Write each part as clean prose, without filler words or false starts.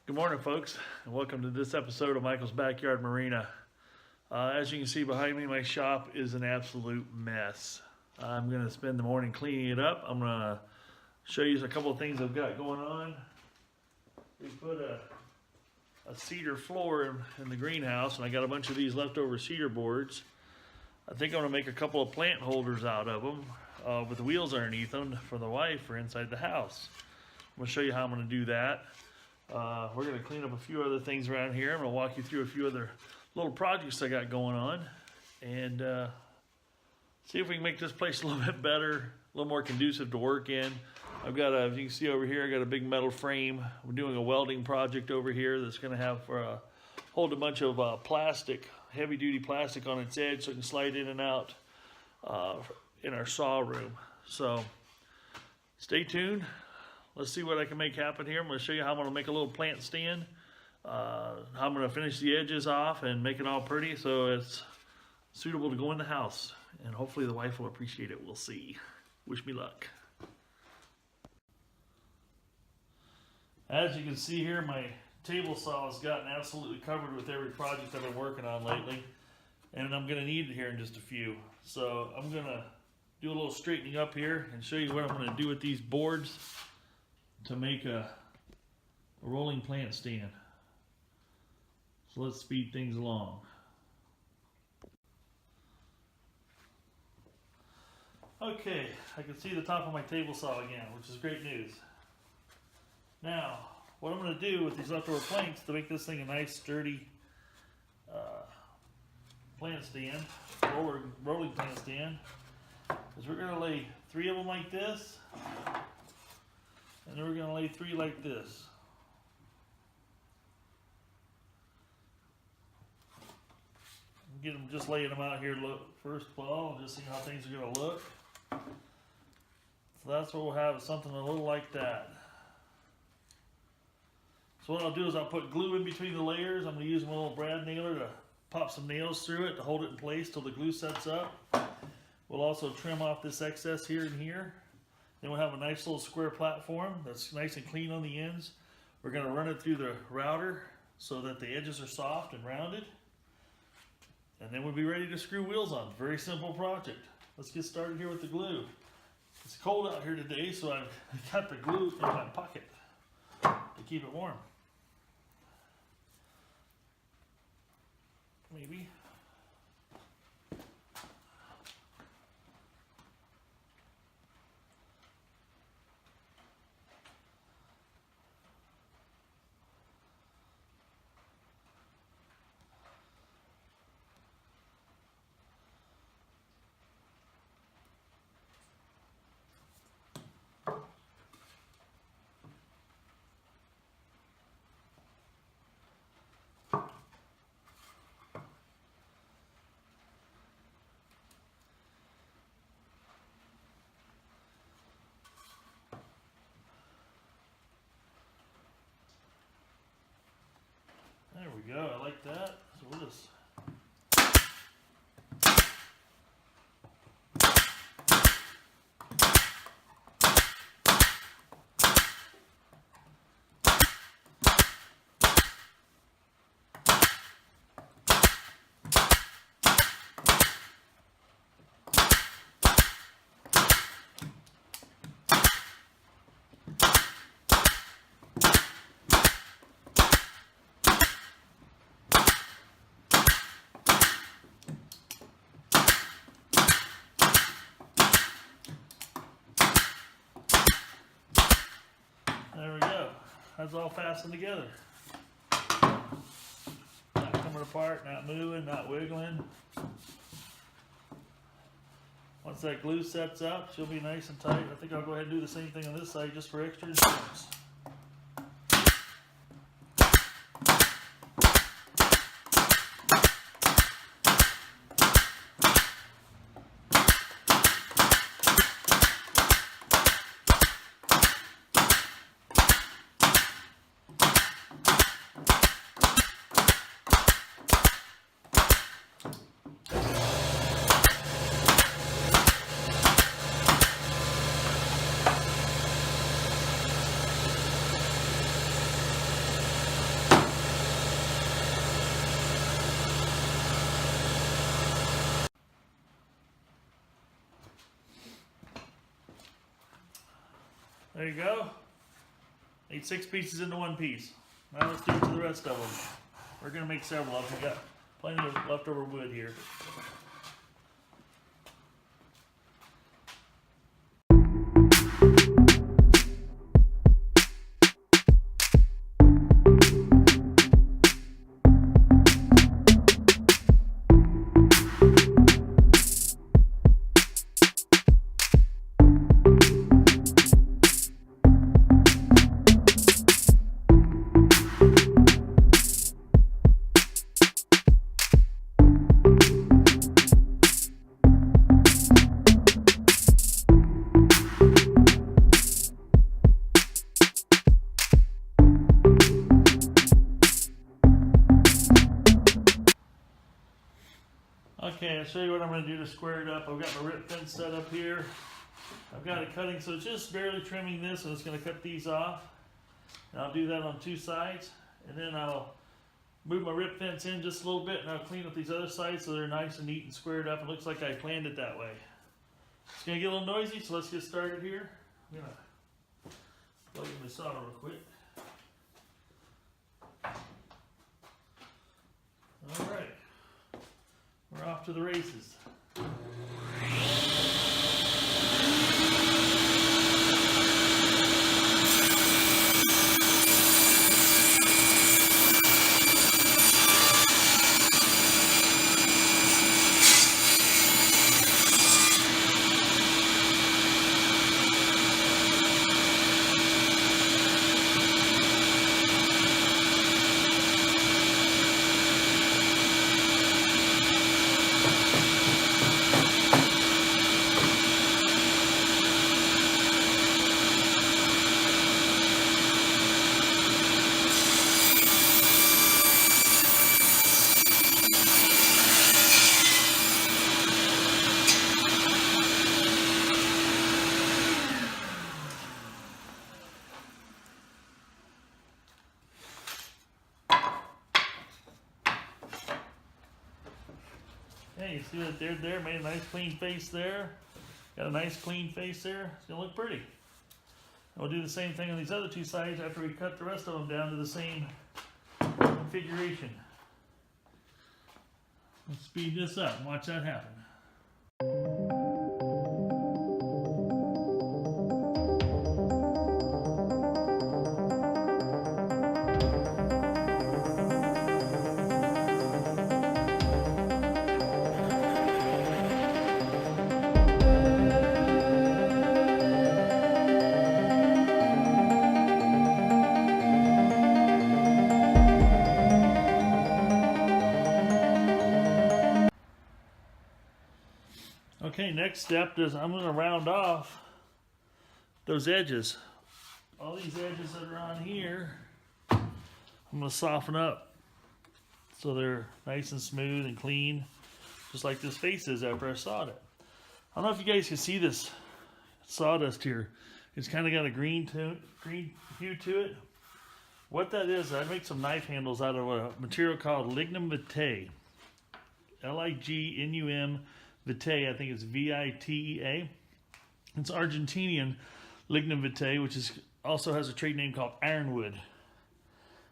Good morning, folks, and welcome to this episode of Michael's Backyard Marina. As you can see behind me, my shop is an absolute mess. I'm going to spend the morning cleaning it up. I'm going to show you a couple of things I've got going on. We put a cedar floor in the greenhouse, and I got a bunch of these leftover cedar boards. I think I'm going to make a couple of plant holders out of them with the wheels underneath them for the wife for inside the house. I'm going to show you how I'm going to do that. We're going to clean up a few other things around here. I'm going to walk you through a few other little projects I got going on and see if we can make this place a little bit better, a little more conducive to work in. I've got as you can see over here, I got a big metal frame. We're doing a welding project over here that's going to have hold a bunch of plastic, heavy duty plastic on its edge so it can slide in and out in our saw room. So stay tuned. Let's see what I can make happen here. I'm going to show you how I'm going to make a little plant stand. How I'm going to finish the edges off and make it all pretty so it's suitable to go in the house. And hopefully the wife will appreciate it. We'll see. Wish me luck. As you can see here, my table saw has gotten absolutely covered with every project I've been working on lately. And I'm going to need it here in just a few. So I'm going to do a little straightening up here and show you what I'm going to do with these boards to make a rolling plant stand. So let's speed things along. Okay, I can see the top of my table saw again, which is great news. Now, what I'm going to do with these leftover planks to make this thing a nice sturdy plant stand, rolling plant stand, is we're going to lay 3 of them like this. And then we're going to lay 3 like this. Get them just laying them out here first of all, and just see how things are going to look. So that's what we'll have, is something a little like that. So what I'll do is I'll put glue in between the layers. I'm going to use my little brad nailer to pop some nails through it to hold it in place till the glue sets up. We'll also trim off this excess here and here. Then we'll have a nice little square platform that's nice and clean on the ends. We're going to run it through the router so that the edges are soft and rounded. And then we'll be ready to screw wheels on. Very simple project. Let's get started here with the glue. It's cold out here today, so I've got the glue in my pocket to keep it warm. Maybe. There we go, I like that. So we'll just there we go. That's all fastened together. Not coming apart, not moving, not wiggling. Once that glue sets up, she'll be nice and tight. I think I'll go ahead and do the same thing on this side just for extra insurance. There you go. Made 6 pieces into 1 piece. Now let's do it to the rest of them. We're going to make several of them. We got plenty of leftover wood here. Okay, I'll show you what I'm going to do to square it up. I've got my rip fence set up here. I've got it cutting, so it's just barely trimming this, and it's going to cut these off. And I'll do that on 2 sides, and then I'll move my rip fence in just a little bit, and I'll clean up these other sides so they're nice and neat and squared up. It looks like I planned it that way. It's going to get a little noisy, so let's get started here. I'm going to plug in my saw real quick. All right. We're off to the races. Hey, you see that there made a nice clean face there. Got a nice clean face there. It's gonna look pretty. And we'll do the same thing on these other 2 sides after we cut the rest of them down to the same configuration. Let's speed this up and watch that happen. Okay, next step is I'm going to round off those edges. All these edges that are on here, I'm going to soften up so they're nice and smooth and clean, just like this face is after I sawed it. I don't know if you guys can see this sawdust here. It's kind of got a green hue to it. What that is, I make some knife handles out of a material called lignum vitae. Lignum vitae, I think it's Vitea. It's Argentinian lignum vitae, which also has a trade name called ironwood.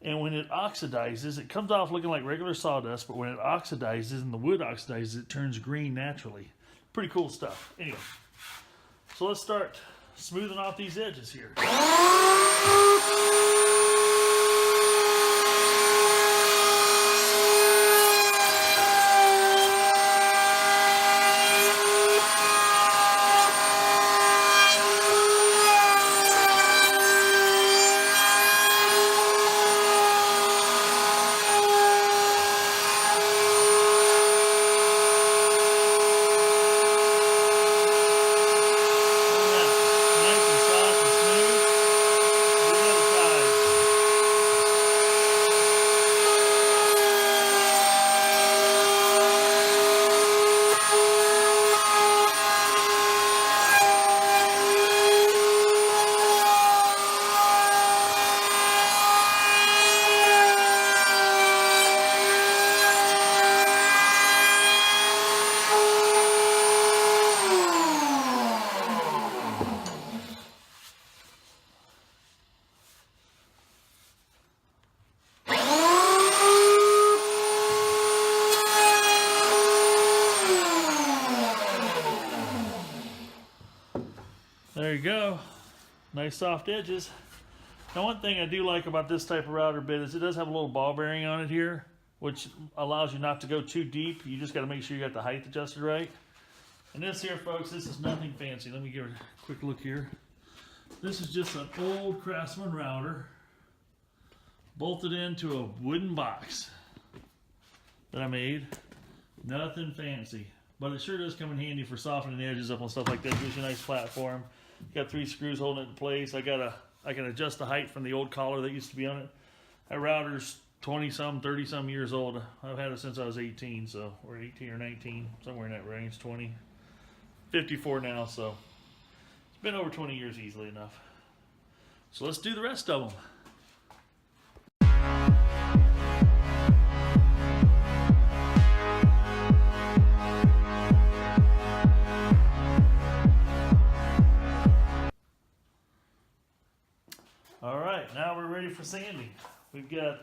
And when it oxidizes, it comes off looking like regular sawdust, but when it oxidizes and the wood oxidizes, it turns green naturally. Pretty cool stuff. Anyway, so let's start smoothing off these edges here. you go. Nice soft edges. Now one thing I do like about this type of router bit is it does have a little ball bearing on it here, which allows you not to go too deep. You just got to make sure you got the height adjusted right. And this here, folks, this is nothing fancy. Let me give it a quick look here. This is just an old Craftsman router bolted into a wooden box that I made. Nothing fancy, but it sure does come in handy for softening the edges up on stuff like that. Gives you a nice platform. Got 3 screws holding it in place. I can adjust the height from the old collar that used to be on it. That router's 20-some, 30-some years old. I've had it since I was 18, so we're 18 or 19, somewhere in that range, 20. 54 now, so it's been over 20 years easily enough. So let's do the rest of them. All right, now we're ready for sanding. We've got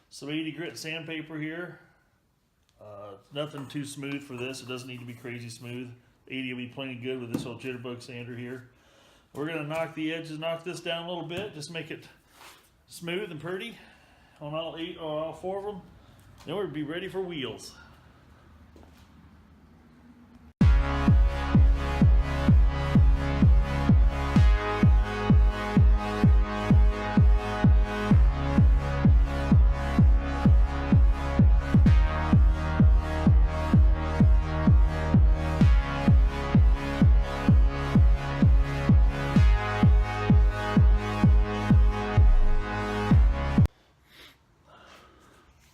some 80 grit sandpaper here. Nothing too smooth for this. It doesn't need to be crazy smooth. 80 will be plenty good with this old jitterbug sander here. We're going to knock the edges, knock this down a little bit, just make it smooth and pretty on all 8 or all 4 of them. Then we'll be ready for wheels.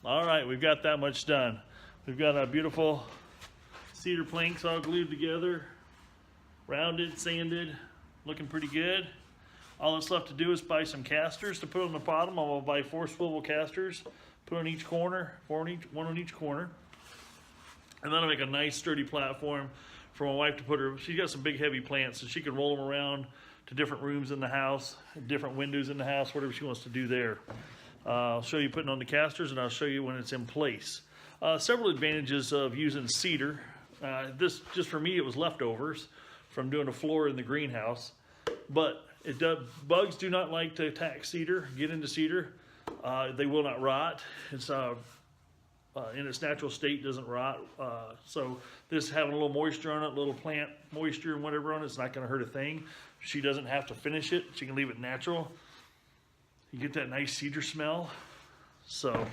Alright, we've got that much done. We've got our beautiful cedar planks all glued together, rounded, sanded, looking pretty good. All that's left to do is buy some casters to put on the bottom. I'm going to buy 4 swivel casters, put on each corner, one on each corner. And then I'll make a nice sturdy platform for my wife to put her, she's got some big heavy plants, so she can roll them around to different rooms in the house, different windows in the house, whatever she wants to do there. I'll show you putting on the casters, and I'll show you when it's in place. Several advantages of using cedar. This, just for me, it was leftovers from doing a floor in the greenhouse. But bugs do not like to attack cedar, get into cedar. They will not rot. It's in its natural state, doesn't rot. So this having a little moisture on it, a little plant moisture and whatever on it, it's not going to hurt a thing. She doesn't have to finish it. She can leave it natural. You get that nice cedar smell. So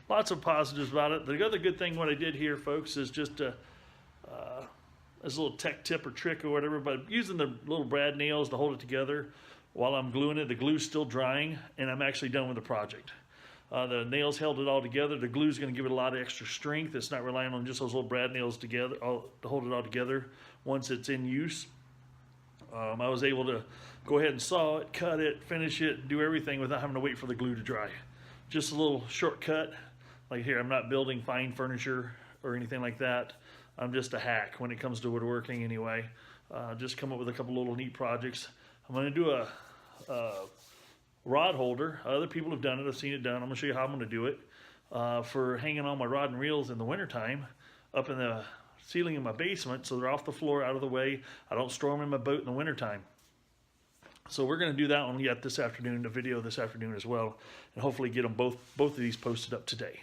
lots of positives about it. The other good thing what I did here, folks, is just as a little tech tip or trick or whatever, but using the little brad nails to hold it together while I'm gluing it. The glue's still drying, and I'm actually done with the project. The nails held it all together. The glue's going to give it a lot of extra strength. It's not relying on just those little brad nails together to hold it all together once it's in use. I was able to go ahead and saw it, cut it, finish it, do everything without having to wait for the glue to dry. Just a little shortcut. Like here, I'm not building fine furniture or anything like that. I'm just a hack when it comes to woodworking anyway. Just come up with a couple little neat projects. I'm going to do a rod holder. Other people have done it. I've seen it done. I'm going to show you how I'm going to do it for hanging on my rod and reels in the wintertime up in the ceiling in my basement, so they're off the floor, out of the way. I don't store them in my boat in the wintertime. So we're going to do that one yet this afternoon, the video this afternoon as well, and hopefully get them both of these posted up today.